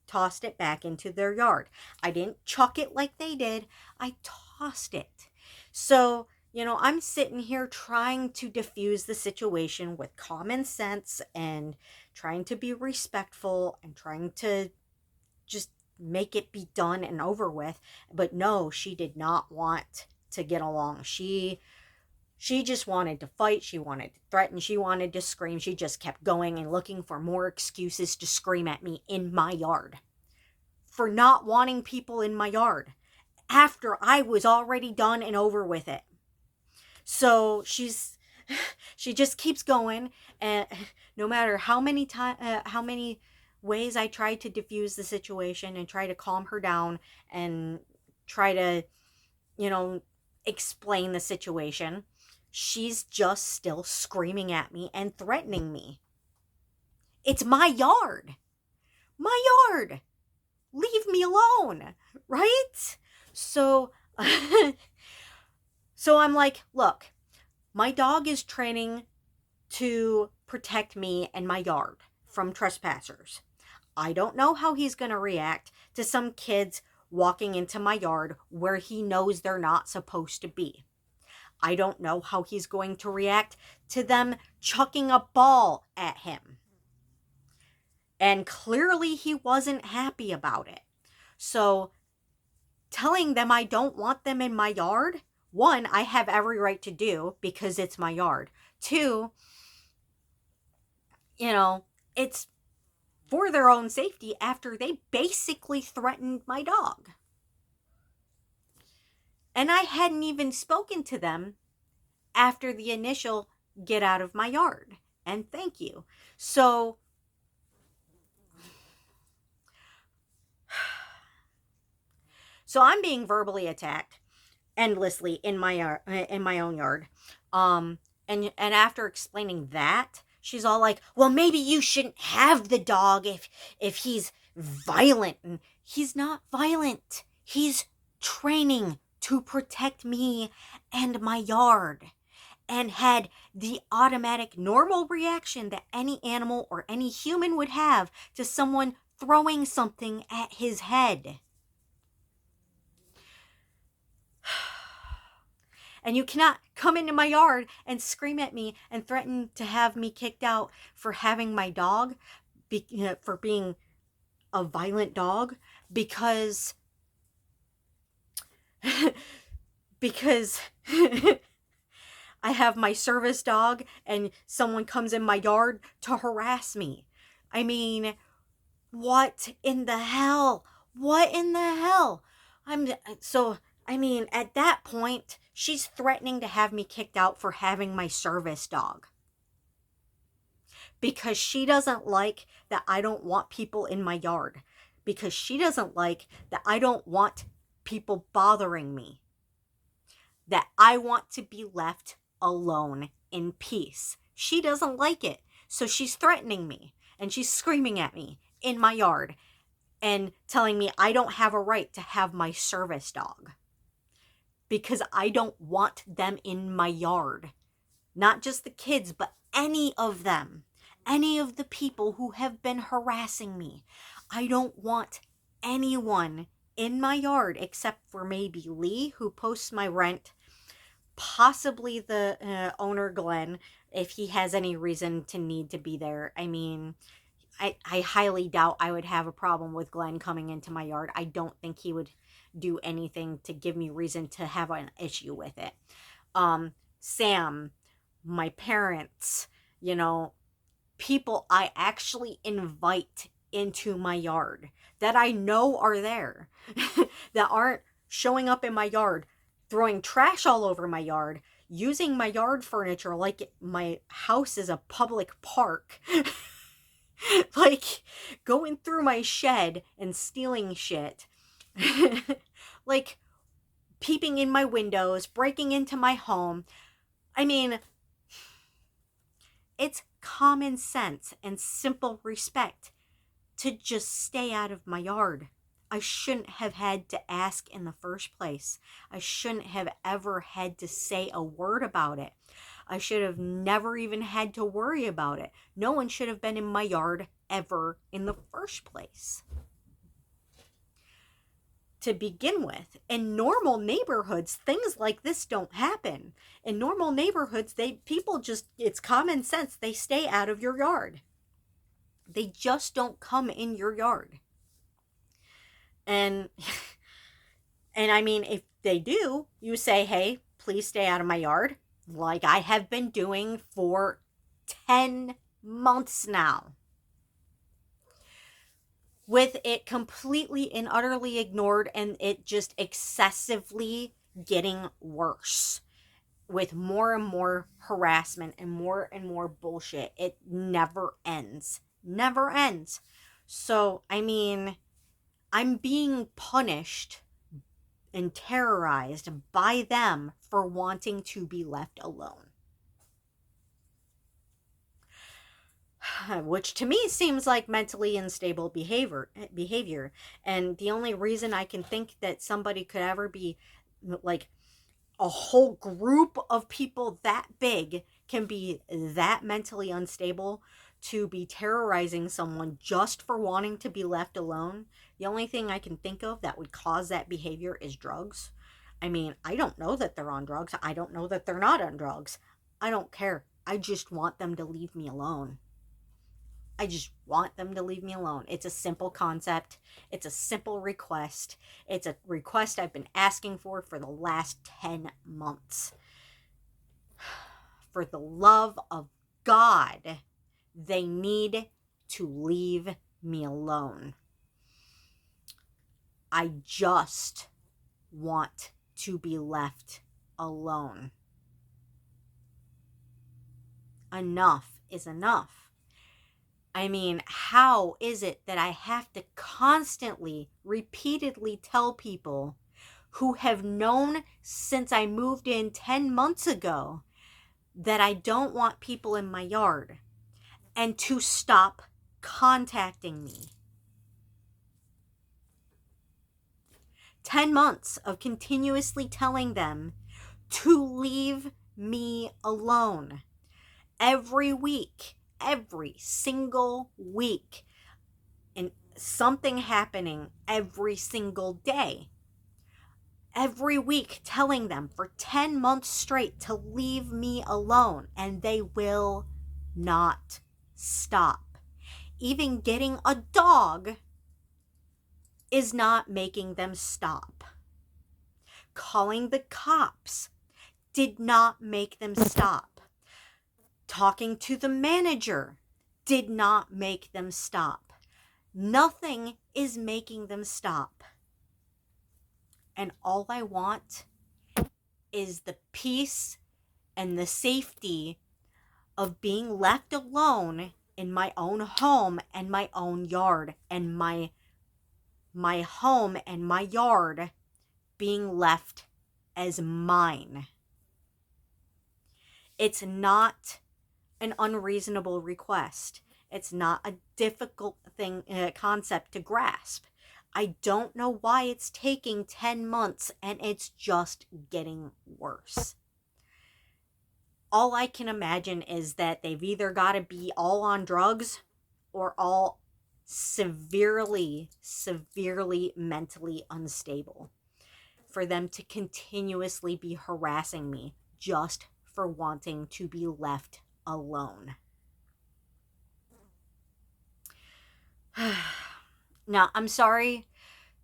tossed it back into their yard. I didn't chuck it like they did. I tossed it. So, I'm sitting here trying to diffuse the situation with common sense and trying to be respectful and trying to just make it be done and over with. But no, she did not want to get along. She just wanted to fight. She wanted to threaten. She wanted to scream. She just kept going and looking for more excuses to scream at me in my yard for not wanting people in my yard after I was already done and over with it. So she just keeps going, and no matter how many ways I try to diffuse the situation and try to calm her down and try to, explain the situation, she's just still screaming at me and threatening me. It's my yard. My yard. Leave me alone, right? So I'm like, look, my dog is training to protect me and my yard from trespassers. I don't know how he's going to react to some kids walking into my yard where he knows they're not supposed to be. I don't know how he's going to react to them chucking a ball at him. And clearly he wasn't happy about it. So telling them I don't want them in my yard, one, I have every right to do because it's my yard. Two, it's for their own safety after they basically threatened my dog. And I hadn't even spoken to them after the initial get out of my yard and thank you. So I'm being verbally attacked endlessly in my own yard. And after explaining that, she's all like, well, maybe you shouldn't have the dog if he's violent. And he's not violent. He's training to protect me and my yard, and had the automatic normal reaction that any animal or any human would have to someone throwing something at his head. And you cannot come into my yard and scream at me and threaten to have me kicked out for having my dog, for being a violent dog, because I have my service dog and someone comes in my yard to harass me. I mean, what in the hell? What in the hell? At that point, she's threatening to have me kicked out for having my service dog. Because she doesn't like that I don't want people in my yard. Because she doesn't like that I don't want people bothering me. That I want to be left alone in peace. She doesn't like it. So she's threatening me. And she's screaming at me in my yard. And telling me I don't have a right to have my service dog. Because I don't want them in my yard. Not just the kids, but any of them. Any of the people who have been harassing me. I don't want anyone in my yard except for maybe Lee, who posts my rent. Possibly the owner, Glenn, if he has any reason to need to be there. I mean, I highly doubt I would have a problem with Glenn coming into my yard. I don't think he would do anything to give me reason to have an issue with it. Sam, my parents, people I actually invite into my yard that I know are there, that aren't showing up in my yard, throwing trash all over my yard, using my yard furniture like my house is a public park, like going through my shed and stealing shit. Like peeping in my windows, breaking into my home. I mean, it's common sense and simple respect to just stay out of my yard. I shouldn't have had to ask in the first place. I shouldn't have ever had to say a word about it. I should have never even had to worry about it. No one should have been in my yard ever in the first place. To begin with, in normal neighborhoods, things like this don't happen. In normal neighborhoods, it's common sense. They stay out of your yard. They just don't come in your yard. And I mean, if they do, you say, hey, please stay out of my yard, like I have been doing for 10 months now. With it completely and utterly ignored, and it just excessively getting worse. With more and more harassment and more bullshit. It never ends. Never ends. So, I mean, I'm being punished and terrorized by them for wanting to be left alone. Which to me seems like mentally unstable behavior. And the only reason I can think that somebody could ever be like a whole group of people that big can be that mentally unstable to be terrorizing someone just for wanting to be left alone. The only thing I can think of that would cause that behavior is drugs. I mean, I don't know that they're on drugs. I don't know that they're not on drugs. I don't care. I just want them to leave me alone. I just want them to leave me alone. It's a simple concept. It's a simple request. It's a request I've been asking for the last 10 months. For the love of God, they need to leave me alone. I just want to be left alone. Enough is enough. I mean, how is it that I have to constantly, repeatedly tell people who have known since I moved in 10 months ago that I don't want people in my yard and to stop contacting me? 10 months of continuously telling them to leave me alone. Every week, every single week, and something happening every single day. Every week telling them for 10 months straight to leave me alone, and they will not stop. Even getting a dog is not making them stop. Calling the cops did not make them stop. Talking to the manager did not make them stop. Nothing is making them stop. And all I want is the peace and the safety of being left alone in my own home and my own yard, and my home and my yard being left as mine. It's not an unreasonable request. It's not a difficult concept to grasp. I don't know why it's taking 10 months and it's just getting worse. All I can imagine is that they've either got to be all on drugs or all severely, severely mentally unstable for them to continuously be harassing me just for wanting to be left alone. Now, I'm sorry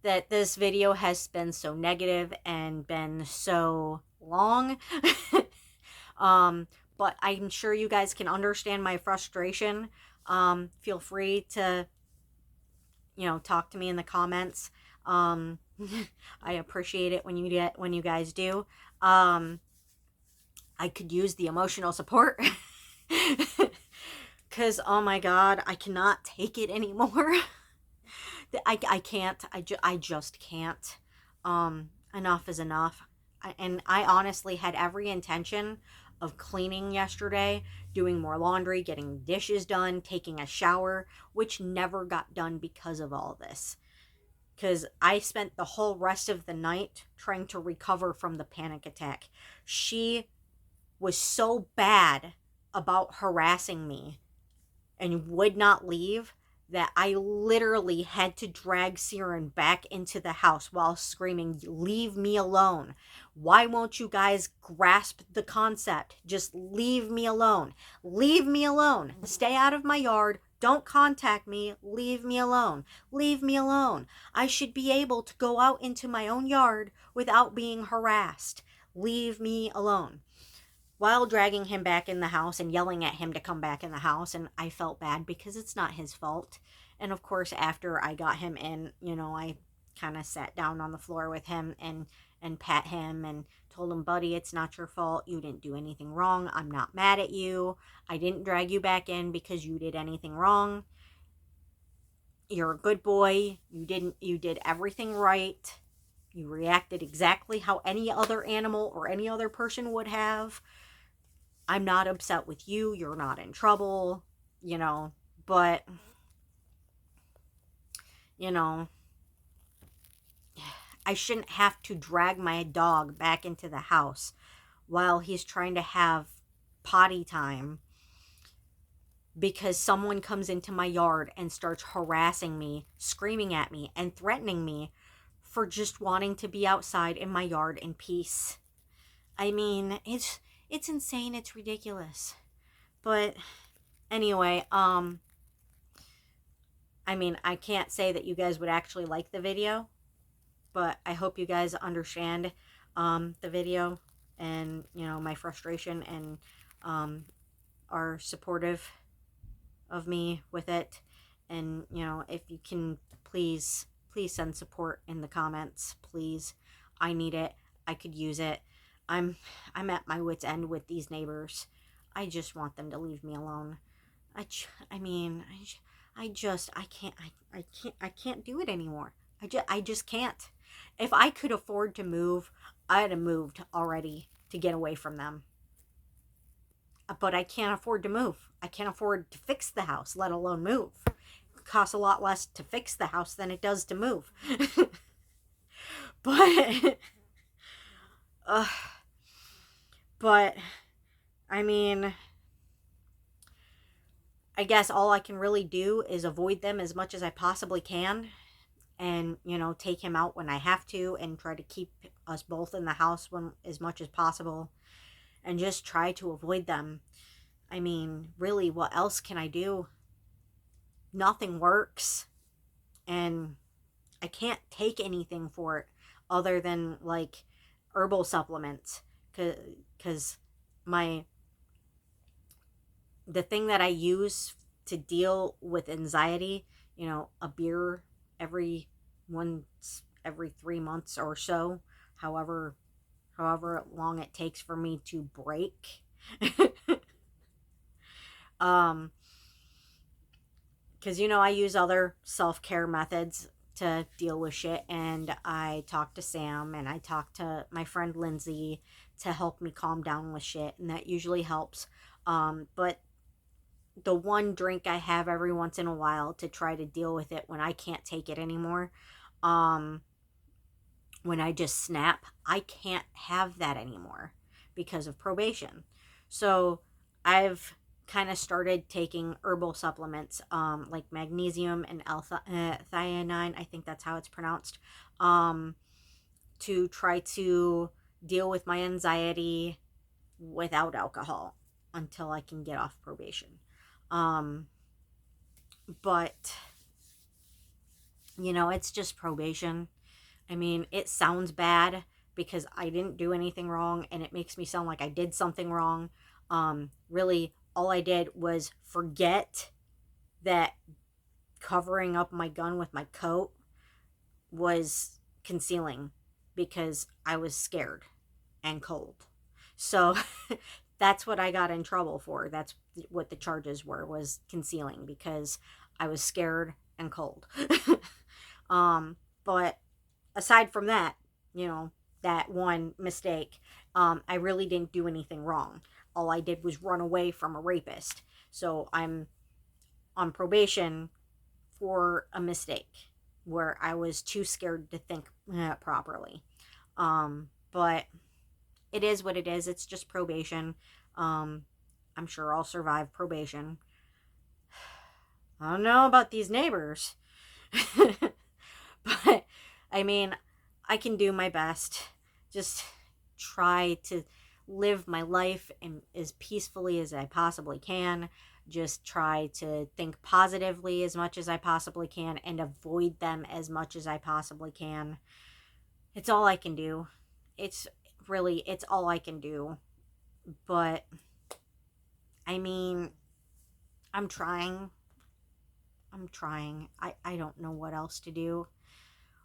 that this video has been so negative and been so long. But I'm sure you guys can understand my frustration. Feel free to, talk to me in the comments. I appreciate it when you guys do. I could use the emotional support. Because, oh my God, I cannot take it anymore. I can't. I just can't. Enough is enough. And I honestly had every intention of cleaning yesterday, doing more laundry, getting dishes done, taking a shower, which never got done because of all this. Because I spent the whole rest of the night trying to recover from the panic attack. She was so bad about harassing me and would not leave that I literally had to drag Siren back into the house while screaming, "Leave me alone. Why won't you guys grasp the concept? Just leave me alone. Leave me alone. Stay out of my yard. Don't contact me. Leave me alone. Leave me alone. I should be able to go out into my own yard without being harassed. Leave me alone." While dragging him back in the house and yelling at him to come back in the house, and I felt bad because it's not his fault. And of course, after I got him in, I kind of sat down on the floor with him and pat him and told him, "Buddy, it's not your fault. You didn't do anything wrong. I'm not mad at you. I didn't drag you back in because you did anything wrong. You're a good boy. You did everything right. You reacted exactly how any other animal or any other person would have. I'm not upset with you. You're not in trouble, but, I shouldn't have to drag my dog back into the house while he's trying to have potty time because someone comes into my yard and starts harassing me, screaming at me, and threatening me for just wanting to be outside in my yard in peace. I mean, it's insane, it's ridiculous. But anyway, I mean, I can't say that you guys would actually like the video, but I hope you guys understand the video and, you know, my frustration, and are supportive of me with it. And, you know, if you can, please send support in the comments, please. I need it. I could use it. I'm at my wit's end with these neighbors. I just want them to leave me alone. I mean, I can't do it anymore. I just can't. If I could afford to move, I'd have moved already to get away from them. But I can't afford to move. I can't afford to fix the house, let alone move. It costs a lot less to fix the house than it does to move. But, but, I mean, I guess all I can really do is avoid them as much as I possibly can, and, you know, take him out when I have to, and try to keep us both in the house as much as possible, and just try to avoid them. I mean, really, what else can I do? Nothing works, and I can't take anything for it other than, like, herbal supplements, because the thing that I use to deal with anxiety, you know, a beer every 3 months or so, however long it takes for me to break. Because, you know, I use other self-care methods to deal with shit, and I talk to Sam, and I talk to my friend Lindsay to help me calm down with shit, and that usually helps. But the one drink I have every once in a while to try to deal with it when I can't take it anymore, when I just snap, I can't have that anymore because of probation. So I've kind of started taking herbal supplements, like magnesium and L-theanine, I think that's how it's pronounced, to try to deal with my anxiety without alcohol until I can get off probation. But, you know, it's just probation. I mean, it sounds bad because I didn't do anything wrong, and it makes me sound like I did something wrong. Really, all I did was forget that covering up my gun with my coat was concealing, because I was scared and cold. So that's what I got in trouble for. That's what the charges were, was concealing, because I was scared and cold. But aside from that, you know, that one mistake, I really didn't do anything wrong. All I did was run away from a rapist. So I'm on probation for a mistake where I was too scared to think properly. But it is what it is. It's just probation. I'm sure I'll survive probation. I don't know about these neighbors. But, I mean, I can do my best. Just try to live my life as peacefully as I possibly can. Just try to think positively as much as I possibly can, and avoid them as much as I possibly can. It's all I can do. It's all I can do. But, I mean, I'm trying. I don't know what else to do,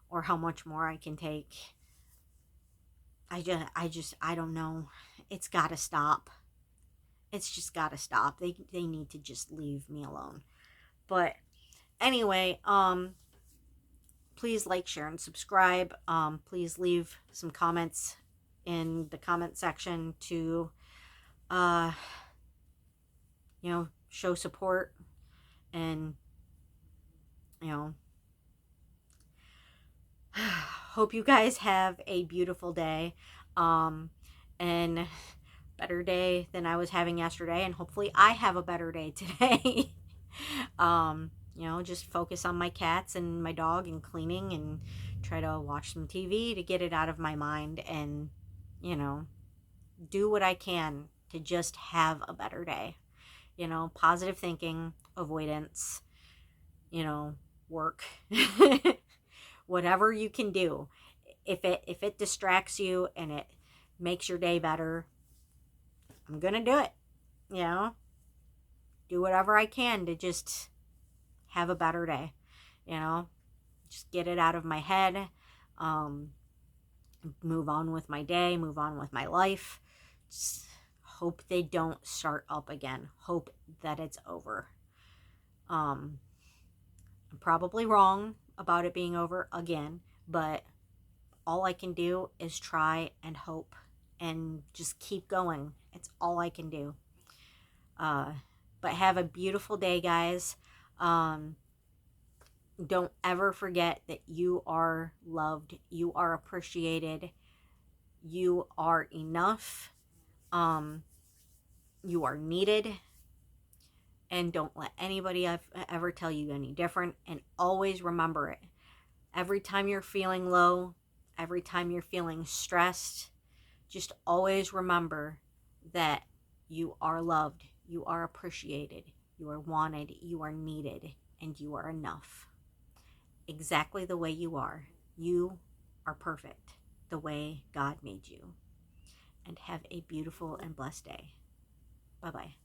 or how much more I can take. I don't know. It's gotta stop. It's just gotta stop. They need to just leave me alone. But anyway, please like, share, and subscribe. Please leave some comments in the comment section to, you know, show support, and, you know, hope you guys have a beautiful day. And better day than I was having yesterday, and hopefully I have a better day today. You know, just focus on my cats and my dog and cleaning and try to watch some TV to get it out of my mind, and, you know, do what I can to just have a better day. You know, positive thinking, avoidance, you know, work. Whatever you can do. If it distracts you and it makes your day better, I'm going to do it. You know, do whatever I can to just have a better day. You know, just get it out of my head. Um, Move on with my day, move on with my life. Just hope they don't start up again. Hope that it's over. I'm probably wrong about it being over again, but all I can do is try and hope and just keep going. It's all I can do. But have a beautiful day, guys. Don't ever forget that you are loved, you are appreciated, you are enough, you are needed, and don't let anybody ever tell you any different. And always remember it. Every time you're feeling low, every time you're feeling stressed, just always remember that you are loved, you are appreciated, you are wanted, you are needed, and you are enough. Exactly the way you are. You are perfect the way God made you. And have a beautiful and blessed day. Bye bye.